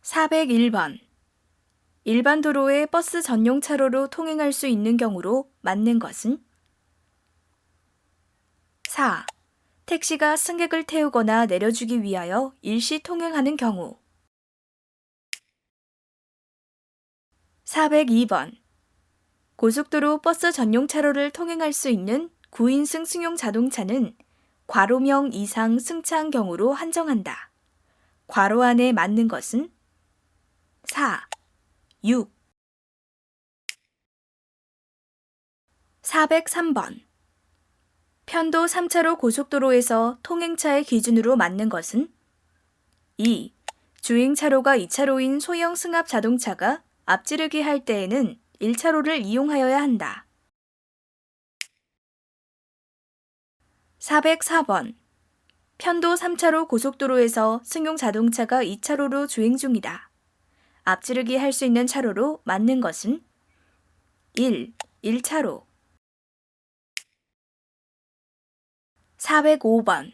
401번. 일반 도로에 버스 전용 차로로 통행할 수 있는 경우로 맞는 것은? 4. 택시가 승객을 태우거나 내려주기 위하여 일시 통행하는 경우. 402번. 고속도로 버스 전용 차로를 통행할 수 있는 9인승 승용 자동차는 괄호명 이상 승차한 경우로 한정한다. 괄호 안에 맞는 것은? 4. 6. 403번. 편도 3차로 고속도로에서 통행차의 기준으로 맞는 것은? 2. 주행차로가 2차로인 소형 승합 자동차가 앞지르기 할 때에는 1차로를 이용하여야 한다. 404번. 편도 3차로 고속도로에서 승용 자동차가 2차로로 주행 중이다. 앞지르기 할 수 있는 차로로 맞는 것은? 1. 1차로. 405번.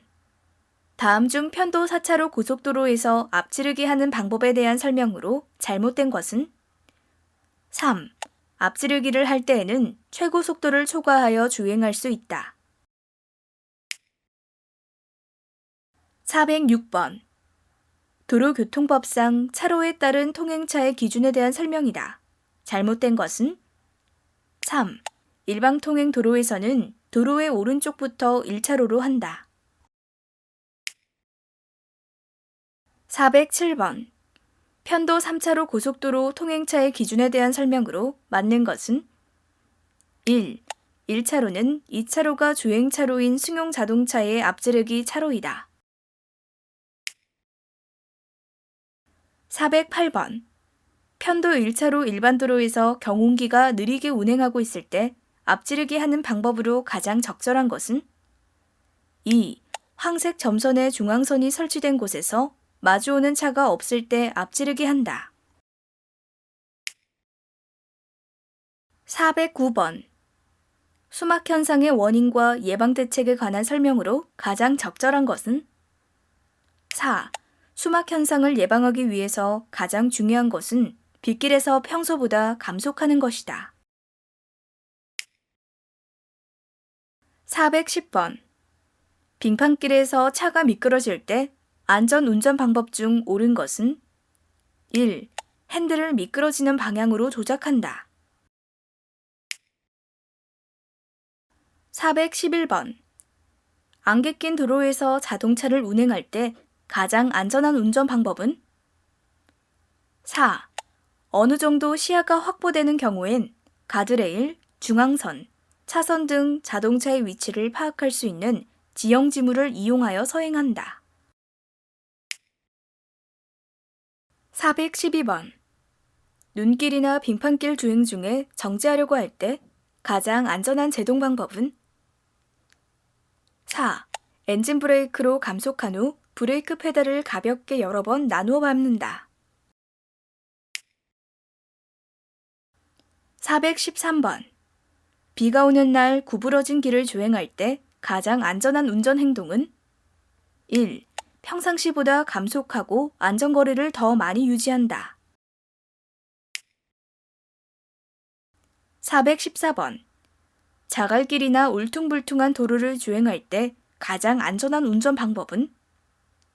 다음 중 편도 4차로 고속도로에서 앞지르기 하는 방법에 대한 설명으로 잘못된 것은? 3. 앞지르기를 할 때에는 최고 속도를 초과하여 주행할 수 있다. 406번. 도로교통법상 차로에 따른 통행차의 기준에 대한 설명이다. 잘못된 것은? 3. 일방통행 도로에서는 도로의 오른쪽부터 1차로로 한다. 407번. 편도 3차로 고속도로 통행차의 기준에 대한 설명으로 맞는 것은? 1. 1차로는 2차로가 주행차로인 승용 자동차의 앞지르기 차로이다. 408번. 편도 1차로 일반 도로에서 경운기가 느리게 운행하고 있을 때 앞지르기 하는 방법으로 가장 적절한 것은? 2. 황색 점선의 중앙선이 설치된 곳에서 마주오는 차가 없을 때 앞지르기 한다. 409번. 수막 현상의 원인과 예방 대책에 관한 설명으로 가장 적절한 것은? 4. 수막 현상을 예방하기 위해서 가장 중요한 것은 빗길에서 평소보다 감속하는 것이다. 410번. 빙판길에서 차가 미끄러질 때 안전 운전 방법 중 옳은 것은? 1. 핸들을 미끄러지는 방향으로 조작한다. 411번. 안개 낀 도로에서 자동차를 운행할 때 가장 안전한 운전 방법은? 4. 어느 정도 시야가 확보되는 경우엔 가드레일, 중앙선, 차선 등 자동차의 위치를 파악할 수 있는 지형 지물을 이용하여 서행한다. 412번. 눈길이나 빙판길 주행 중에 정지하려고 할 때 가장 안전한 제동 방법은? 4. 엔진 브레이크로 감속한 후 브레이크 페달을 가볍게 여러 번 나누어 밟는다. 413번. 비가 오는 날 구부러진 길을 주행할 때 가장 안전한 운전 행동은? 1. 평상시보다 감속하고 안전거리를 더 많이 유지한다. 414번. 자갈길이나 울퉁불퉁한 도로를 주행할 때 가장 안전한 운전 방법은?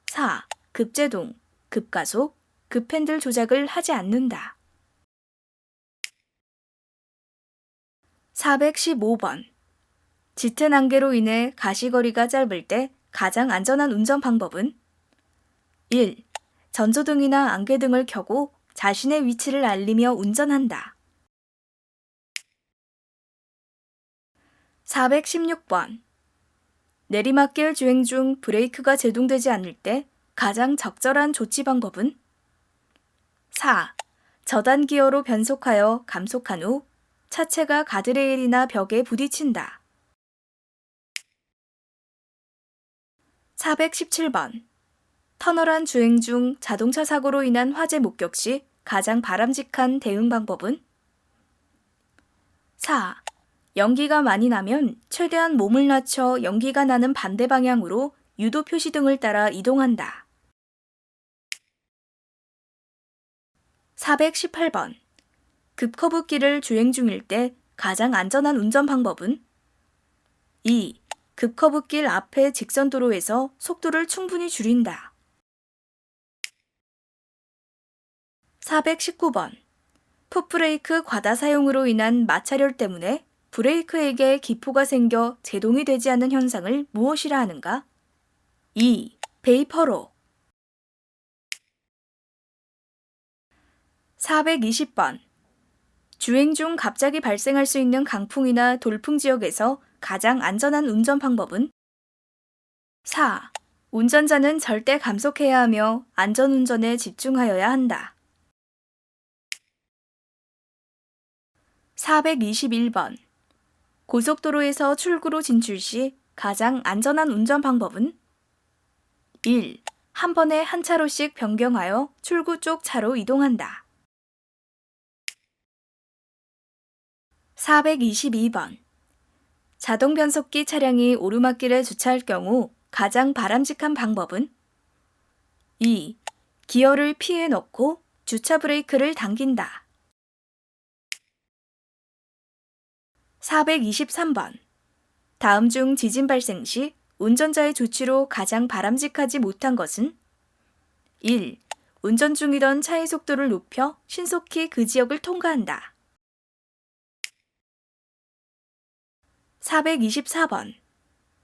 4. 급제동, 급가속, 급핸들 조작을 하지 않는다. 415번. 짙은 안개로 인해 가시거리가 짧을 때 가장 안전한 운전 방법은? 1. 전조등이나 안개등을 켜고 자신의 위치를 알리며 운전한다. 416번. 내리막길 주행 중 브레이크가 제동되지 않을 때 가장 적절한 조치 방법은? 4. 저단 기어로 변속하여 감속한 후 차체가 가드레일이나 벽에 부딪힌다. 417번. 터널안 주행 중 자동차 사고로 인한 화재 목격 시 가장 바람직한 대응 방법은? 4. 연기가 많이 나면 최대한 몸을 낮춰 연기가 나는 반대 방향으로 유도 표시 등을 따라 이동한다. 418번. 급커브길을 주행 중일 때 가장 안전한 운전 방법은? 2. 급커브길 앞에 직선도로에서 속도를 충분히 줄인다. 419번. 풋브레이크 과다 사용으로 인한 마찰열 때문에 브레이크액에 기포가 생겨 제동이 되지 않는 현상을 무엇이라 하는가? 2. 베이퍼로. 420번. 주행 중 갑자기 발생할 수 있는 강풍이나 돌풍 지역에서 가장 안전한 운전 방법은? 4. 운전자는 절대 감속해야 하며 안전운전에 집중하여야 한다. 421번. 고속도로에서 출구로 진출 시 가장 안전한 운전 방법은? 1. 한 번에 한 차로씩 변경하여 출구 쪽 차로 이동한다. 422번. 자동 변속기 차량이 오르막길에 주차할 경우 가장 바람직한 방법은? 2. 기어를 피해 넣고 주차 브레이크를 당긴다. 423번. 다음 중 지진 발생 시 운전자의 조치로 가장 바람직하지 못한 것은? 1. 운전 중이던 차의 속도를 높여 신속히 그 지역을 통과한다. 424번.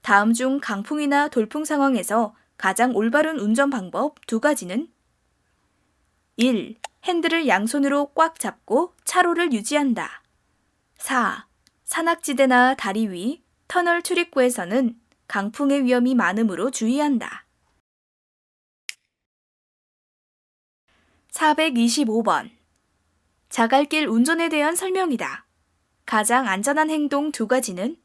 다음 중 강풍이나 돌풍 상황에서 가장 올바른 운전 방법 2가지는? 1. 핸들을 양손으로 꽉 잡고 차로를 유지한다. 4. 산악지대나 다리 위, 터널 출입구에서는 강풍의 위험이 많으므로 주의한다. 425번. 자갈길 운전에 대한 설명이다. 가장 안전한 행동 2가지는?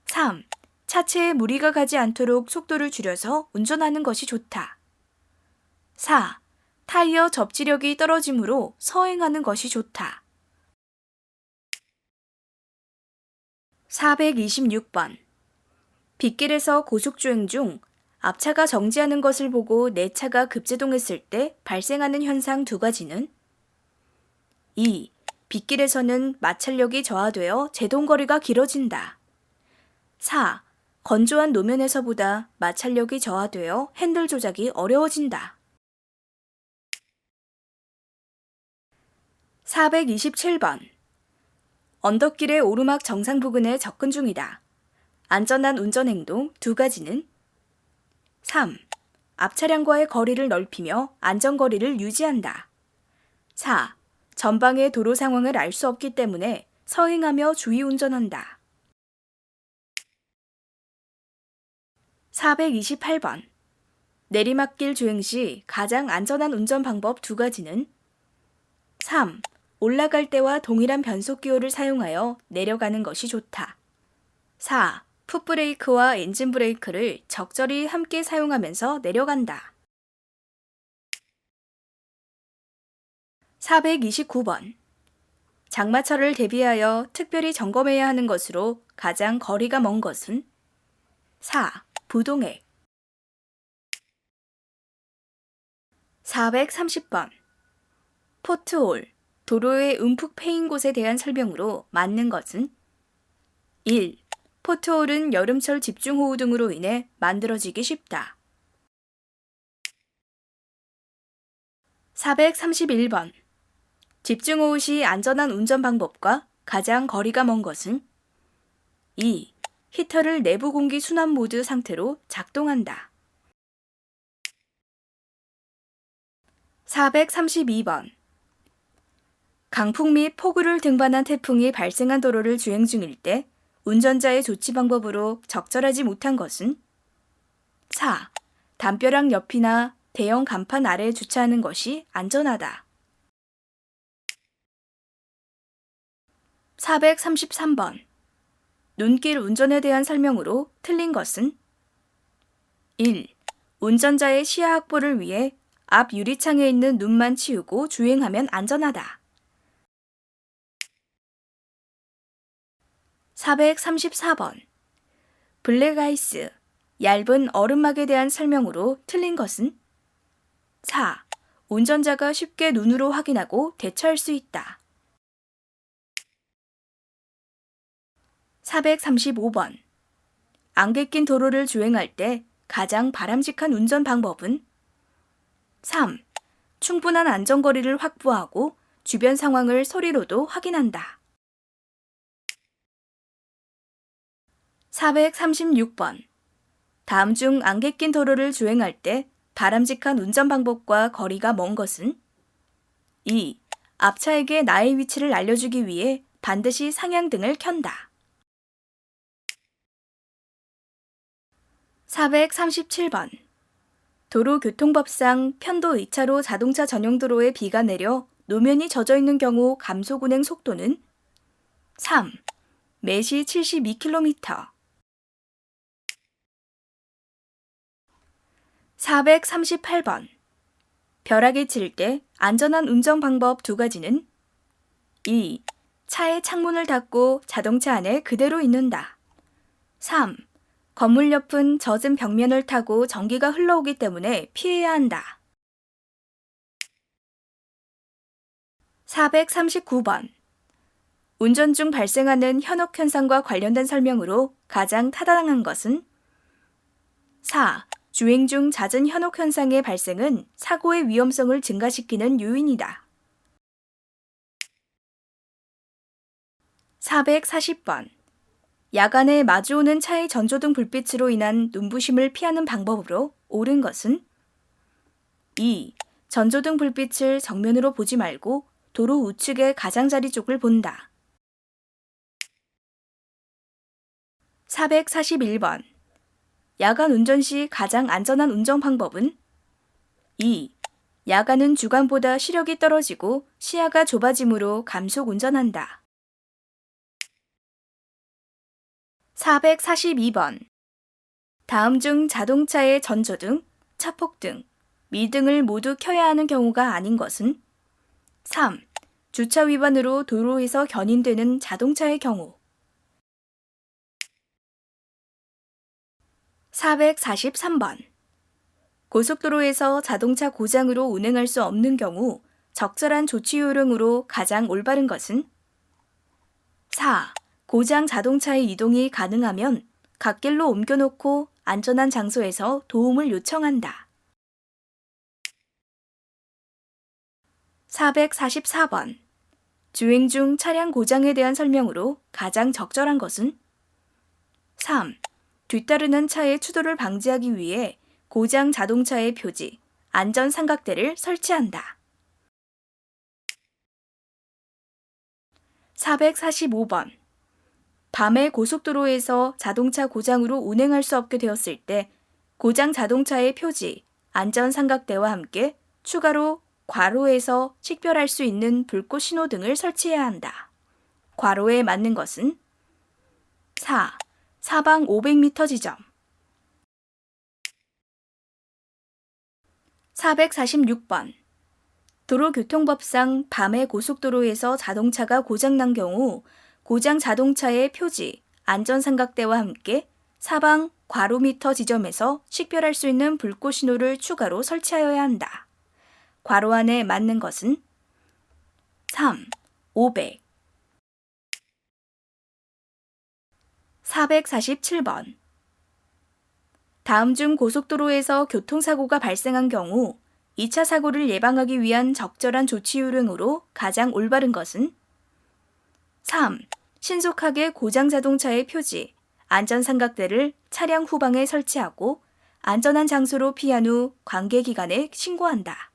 3. 차체에 무리가 가지 않도록 속도를 줄여서 운전하는 것이 좋다. 4. 타이어 접지력이 떨어지므로 서행하는 것이 좋다. 426번. 빗길에서 고속주행 중 앞차가 정지하는 것을 보고 내 차가 급제동했을 때 발생하는 현상 2가지는? 2. 빗길에서는 마찰력이 저하되어 제동거리가 길어진다. 4. 건조한 노면에서보다 마찰력이 저하되어 핸들 조작이 어려워진다. 427번. 언덕길의 오르막 정상 부근에 접근 중이다. 안전한 운전 행동 2가지는? 3. 앞 차량과의 거리를 넓히며 안전거리를 유지한다. 4. 전방의 도로 상황을 알 수 없기 때문에 서행하며 주의 운전한다. 428번. 내리막길 주행 시 가장 안전한 운전 방법 2가지는? 3. 올라갈 때와 동일한 변속 기호를 사용하여 내려가는 것이 좋다. 4. 풋브레이크와 엔진 브레이크를 적절히 함께 사용하면서 내려간다. 429번. 장마철을 대비하여 특별히 점검해야 하는 것으로 가장 거리가 먼 것은? 4. 부동액. 430번. 포트홀, 도로의 움푹 패인 곳에 대한 설명으로 맞는 것은? 1. 포트홀은 여름철 집중호우 등으로 인해 만들어지기 쉽다. 431번. 집중호우 시 안전한 운전 방법과 가장 거리가 먼 것은? 2. 히터를 내부 공기 순환 모드 상태로 작동한다. 432번. 강풍 및 폭우를 등반한 태풍이 발생한 도로를 주행 중일 때 운전자의 조치 방법으로 적절하지 못한 것은? 4. 담벼락 옆이나 대형 간판 아래에 주차하는 것이 안전하다. 433번. 눈길 운전에 대한 설명으로 틀린 것은? 1. 운전자의 시야 확보를 위해 앞 유리창에 있는 눈만 치우고 주행하면 안전하다. 434번. 블랙아이스, 얇은 얼음막에 대한 설명으로 틀린 것은? 4. 운전자가 쉽게 눈으로 확인하고 대처할 수 있다. 435번. 안개 낀 도로를 주행할 때 가장 바람직한 운전 방법은? 3. 충분한 안전거리를 확보하고 주변 상황을 소리로도 확인한다. 436번. 다음 중 안개 낀 도로를 주행할 때 바람직한 운전 방법과 거리가 먼 것은? 2. 앞차에게 나의 위치를 알려주기 위해 반드시 상향등을 켠다. 437번. 도로교통법상 편도 2차로 자동차 전용 도로에 비가 내려 노면이 젖어 있는 경우 감속 운행 속도는? 3. 매시 72km. 438번. 벼락이 칠 때 안전한 운전 방법 2가지는? 2. 차의 창문을 닫고 자동차 안에 그대로 있는다. 3. 건물 옆은 젖은 벽면을 타고 전기가 흘러오기 때문에 피해야 한다. 439번. 운전 중 발생하는 현혹 현상과 관련된 설명으로 가장 타당한 것은? 4. 주행 중 잦은 현혹 현상의 발생은 사고의 위험성을 증가시키는 요인이다. 440번. 야간에 마주오는 차의 전조등 불빛으로 인한 눈부심을 피하는 방법으로 옳은 것은? 2. 전조등 불빛을 정면으로 보지 말고 도로 우측의 가장자리 쪽을 본다. 441번. 야간 운전 시 가장 안전한 운전 방법은? 2. 야간은 주간보다 시력이 떨어지고 시야가 좁아지므로 감속 운전한다. 442번. 다음 중 자동차의 전조등, 차폭등, 미등을 모두 켜야 하는 경우가 아닌 것은? 3. 주차 위반으로 도로에서 견인되는 자동차의 경우. 443번. 고속도로에서 자동차 고장으로 운행할 수 없는 경우 적절한 조치 요령으로 가장 올바른 것은? 4. 고장 자동차의 이동이 가능하면 갓길로 옮겨놓고 안전한 장소에서 도움을 요청한다. 444번. 주행 중 차량 고장에 대한 설명으로 가장 적절한 것은? 3. 뒤따르는 차의 추돌을 방지하기 위해 고장 자동차의 표지, 안전 삼각대를 설치한다. 445번. 밤에 고속도로에서 자동차 고장으로 운행할 수 없게 되었을 때 고장 자동차의 표지, 안전 삼각대와 함께 추가로 괄호에서 식별할 수 있는 불꽃 신호등을 설치해야 한다. 괄호에 맞는 것은? 4. 사방 500m 지점. 446번. 도로교통법상 밤에 고속도로에서 자동차가 고장난 경우 고장 자동차의 표지, 안전삼각대와 함께 사방 괄호미터 지점에서 식별할 수 있는 불꽃 신호를 추가로 설치하여야 한다. 괄호 안에 맞는 것은? 3. 500. 447번. 다음 중 고속도로에서 교통사고가 발생한 경우 2차 사고를 예방하기 위한 적절한 조치 요령으로 가장 올바른 것은? 3. 신속하게 고장 자동차의 표지, 안전삼각대를 차량 후방에 설치하고 안전한 장소로 피한 후 관계기관에 신고한다.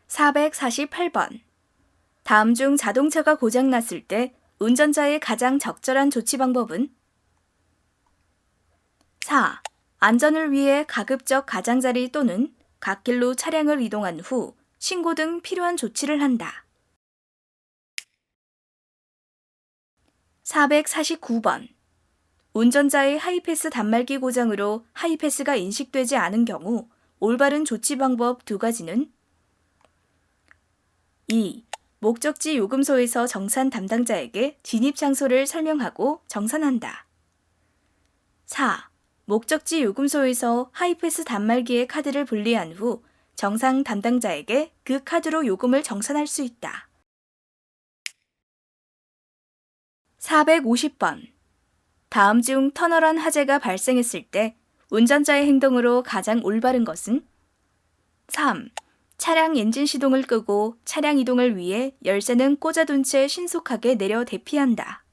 448번. 다음 중 자동차가 고장났을 때 운전자의 가장 적절한 조치 방법은? 4. 안전을 위해 가급적 가장자리 또는 갓길로 차량을 이동한 후 신고 등 필요한 조치를 한다. 449번. 운전자의 하이패스 단말기 고장으로 하이패스가 인식되지 않은 경우 올바른 조치 방법 2가지는? 2. 목적지 요금소에서 정산 담당자에게 진입 장소를 설명하고 정산한다. 4. 목적지 요금소에서 하이패스 단말기의 카드를 분리한 후 정상 담당자에게 그 카드로 요금을 정산할 수 있다. 450번. 다음 중 터널안 화재가 발생했을 때 운전자의 행동으로 가장 올바른 것은? 3. 차량 엔진 시동을 끄고 차량 이동을 위해 열쇠는 꽂아둔 채 신속하게 내려 대피한다.